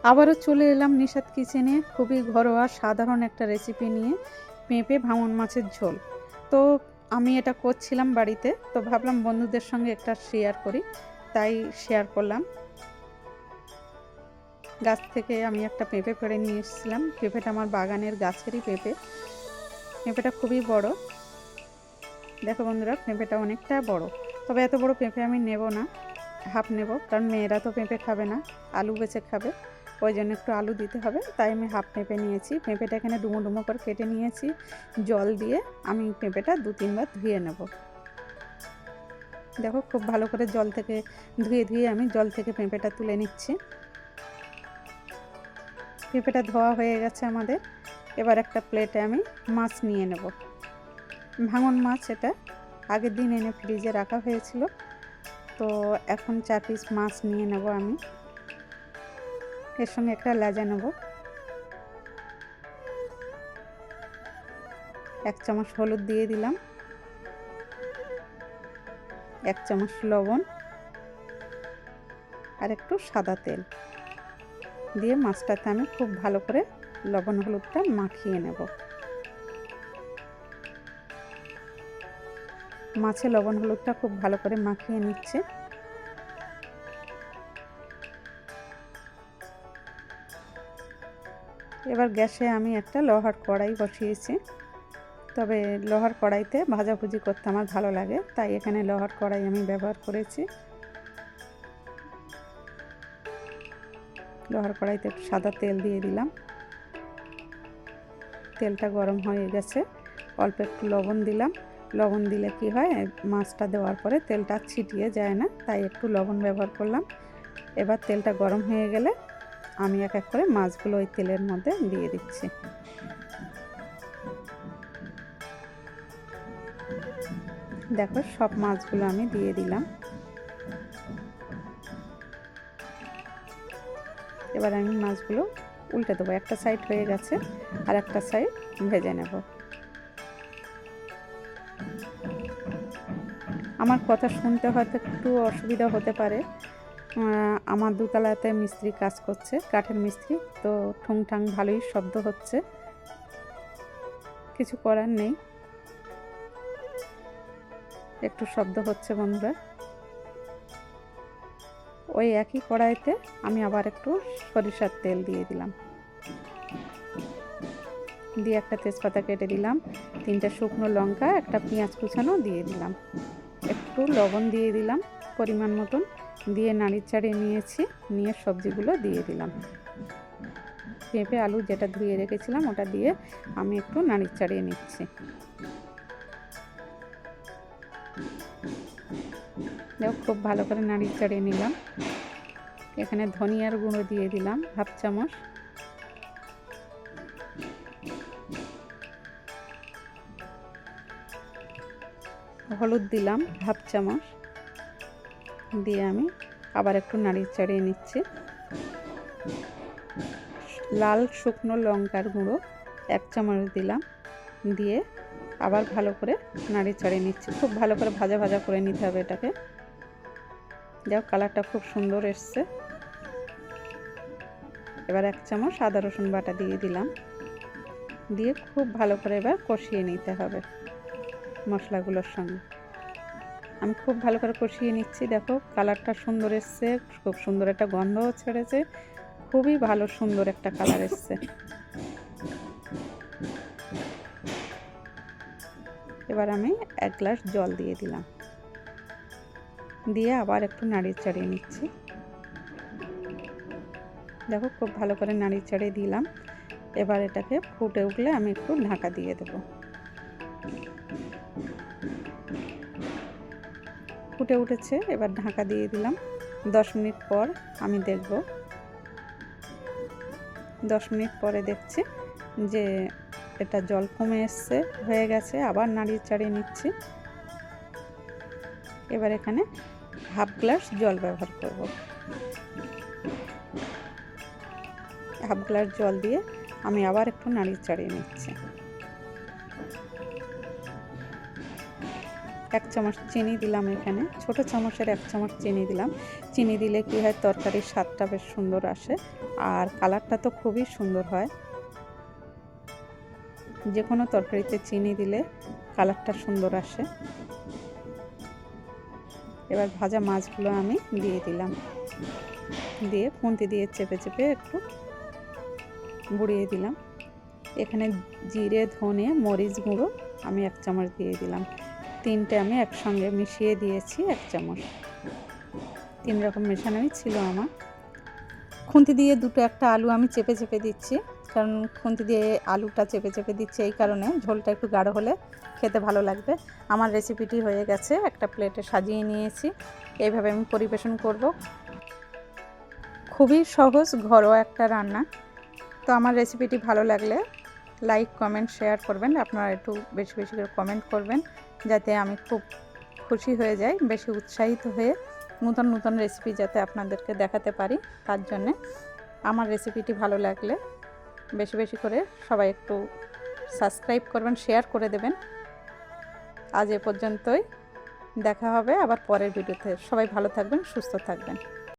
আবারও চলে এলাম নিশাত কিচেনে খুবই ঘরোয়া সাধারণ একটা রেসিপি নিয়ে, পেঁপে ভাঙন মাছের ঝোল। তো আমি এটা করছিলাম বাড়িতে, তো ভাবলাম বন্ধুদের সঙ্গে একটা শেয়ার করি, তাই শেয়ার করলাম। গাছ থেকে আমি একটা পেঁপে পেড়ে নিয়ে এসেছিলাম। পেঁপেটা আমার বাগানের গাছেরই পেঁপে। পেঁপেটা খুবই বড়। দেখো বন্ধুরা, পেঁপেটা অনেকটা বড়, তবে এত বড় পেঁপে আমি নেব না, হাফ নেব, কারণ মেয়েরা তো পেঁপে খাবে না, আলু বেছে খাবে, ওই জন্য একটু আলু দিতে হবে, তাই আমি হাফ পেঁপে নিয়েছি। পেঁপেটা এখানে ডুমো ডুমো করে কেটে নিয়েছি। জল দিয়ে আমি পেঁপেটা 2-3 বার ধুয়ে নেব। দেখো খুব ভালো করে জল থেকে ধুয়ে আমি জল থেকে পেঁপেটা তুলে নিচ্ছি। পেঁপেটা ধোয়া হয়ে গেছে আমাদের। এবার একটা প্লেটে আমি মাছ নিয়ে নেব। ভাঙন মাছ, এটা আগের দিন এনে ফ্রিজে রাখা হয়েছিল, তো এখন 4 পিস মাছ নিয়ে নেব আমি। এর সঙ্গে একটা লেজা নেব। 1 চামচ হলুদ দিয়ে দিলাম, 1 চামচ লবণ আর একটু সাদা তেল দিয়ে মাছটাতে আমি খুব ভালো করে লবণ হলুদটা মাখিয়ে নেব। মাছে লবণ হলুদটা খুব ভালো করে মাখিয়ে নিচ্ছে। এবার গ্যাসে আমি একটা লোহার কড়াই বসিয়েছি, তবে লোহার কড়াইতে ভাজাভুজি করতে আমার ভালো লাগে, তাই এখানে লোহার কড়াই আমি ব্যবহার করেছি। লোহার কড়াইতে একটু সাদা তেল দিয়ে দিলাম। তেলটা গরম হয়ে গেছে, অল্প একটু লবণ দিলাম। লবণ দিলে কি হয়, মাছটা দেওয়ার পরে তেলটা ছিটিয়ে যায় না, তাই একটু লবণ ব্যবহার করলাম। এবার তেলটা গরম হয়ে গেলে আমি এক এক করে মাছগুলো ওই তেলের মধ্যে দিয়ে দিচ্ছি। দেখো সব মাছগুলো আমি দিয়ে দিলাম। এবার আমি মাছগুলো উল্টে দেবো। একটা সাইড হয়ে গেছে, আর একটা সাইড ভেজে নেব। আমার কথা শুনতে হয়তো একটু অসুবিধা হতে পারে, আমার দোতলাতে মিস্ত্রি কাজ করছে, কাঠের মিস্ত্রি, তো ঠুংঠাং ভালোই শব্দ হচ্ছে, কিছু করার নেই, একটু শব্দ হচ্ছে বন্ধুরা। ওই একই কড়াইতে আমি আবার একটু সরিষার তেল দিয়ে দিলাম, দিয়ে একটা তেজপাতা কেটে দিলাম, 3টে শুকনো লঙ্কা, একটা পেঁয়াজ কুচানো দিয়ে দিলাম, একটু লবণ দিয়ে দিলাম পরিমাণ মতন, দিয়ে নাড়ি চাড়িয়ে নিয়েছি, নিয়ে সবজিগুলো দিয়ে দিলাম। পেঁপে আলু যেটা ধুয়ে রেখেছিলাম ওটা দিয়ে আমি একটু নাড়ি চাড়িয়ে নিচ্ছি। দেখো খুব ভালো করে নাড়ি চাড়িয়ে নিলাম। এখানে ধনিয়ার গুঁড়ো দিয়ে দিলাম হাফ চামচ, হলুদ দিলাম হাফ চামচ, দিয়ে আমি আবার একটু নাড়ি চাড়িয়ে নিচ্ছি। লাল শুকনো লঙ্কার গুঁড়ো 1 চামচ দিলাম, দিয়ে আবার ভালো করে নাড়ি চাড়িয়ে নিচ্ছি। খুব ভালো করে ভাজা ভাজা করে নিতে হবে এটাকে। দেখো কালারটা খুব সুন্দর এসছে। এবার 1 চামচ আদা রসুন বাটা দিয়ে দিলাম, দিয়ে খুব ভালো করে এবার কষিয়ে নিতে হবে মশলাগুলোর সঙ্গে। আমি খুব ভালো করে কষিয়ে নিচ্ছি। দেখো কালারটা সুন্দর এসছে, খুব সুন্দর একটা গন্ধও ছেড়েছে, খুবই ভালো সুন্দর একটা কালার এসছে। এবার আমি 1 গ্লাস জল দিয়ে দিলাম, দিয়ে আবার একটু নাড়িয়ে চাড়িয়ে নিচ্ছি। দেখো খুব ভালো করে নাড়িয়ে চাড়িয়ে দিলাম। এবার এটাকে ফুটে উঠলে আমি একটু ঢাকা দিয়ে দেব। ফুটে উঠেছে, এবার ঢাকা দিয়ে দিলাম। 10 মিনিট পর আমি দেখব। 10 মিনিট পরে দেখছি যে এটা জল কমে এসছে, হয়ে গেছে। আবার নাড়িয়ে চাড়িয়ে নিচ্ছি। এবার এখানে হাফ গ্লাস জল ব্যবহার করব। হাফ গ্লাস জল দিয়ে আমি আবার একটু নাড়িয়ে চাড়িয়ে নিচ্ছি। 1 চামচ চিনি দিলাম। এখানে ছোট চামচের 1 চামচ চিনি দিলাম। চিনি দিলে কি হয়, তরকারির স্বাদটা বেশ সুন্দর আসে আর কালারটা তো খুবই সুন্দর হয়। যে কোনো তরকারিতে চিনি দিলে কালারটা সুন্দর আসে। এবার ভাজা মাছগুলো আমি দিয়ে দিলাম, দিয়ে খুন্তি দিয়ে চেপে চেপে একটু বুড়িয়ে দিলাম। এখানে জিরে, ধনে, মরিচ গুঁড়ো আমি 1 চামচ দিয়ে দিলাম। 3টে আমি একসঙ্গে মিশিয়ে দিয়েছি 1 চামচ। 3 রকম মেশানোই ছিল আমার। খুন্তি দিয়ে দুটো একটা আলু আমি চেপে চেপে দিচ্ছি, কারণ খুন্তি দিয়ে আলুটা চেপে চেপে দিচ্ছি এই কারণে, ঝোলটা একটু গাঢ় হলে খেতে ভালো লাগবে। আমার রেসিপিটি হয়ে গেছে, একটা প্লেটে সাজিয়ে নিয়েছি। এইভাবে আমি পরিবেশন করব। খুবই সহজ ঘরোয়া একটা রান্না। তো আমার রেসিপিটি ভালো লাগলে লাইক, কমেন্ট, শেয়ার করবেন। আপনারা একটু বেশি বেশি করে কমেন্ট করবেন, যাতে আমি খুব খুশি হয়ে যাই, বেশি উৎসাহিত হয়ে নতুন নতুন রেসিপি যাতে আপনাদেরকে দেখাতে পারি। তার জন্যে আমার রেসিপিটি ভালো লাগলে বেশি বেশি করে সবাই একটু সাবস্ক্রাইব করবেন, শেয়ার করে দেবেন। আজ এ পর্যন্তই, দেখা হবে আবার পরের ভিডিওতে। সবাই ভালো থাকবেন, সুস্থ থাকবেন।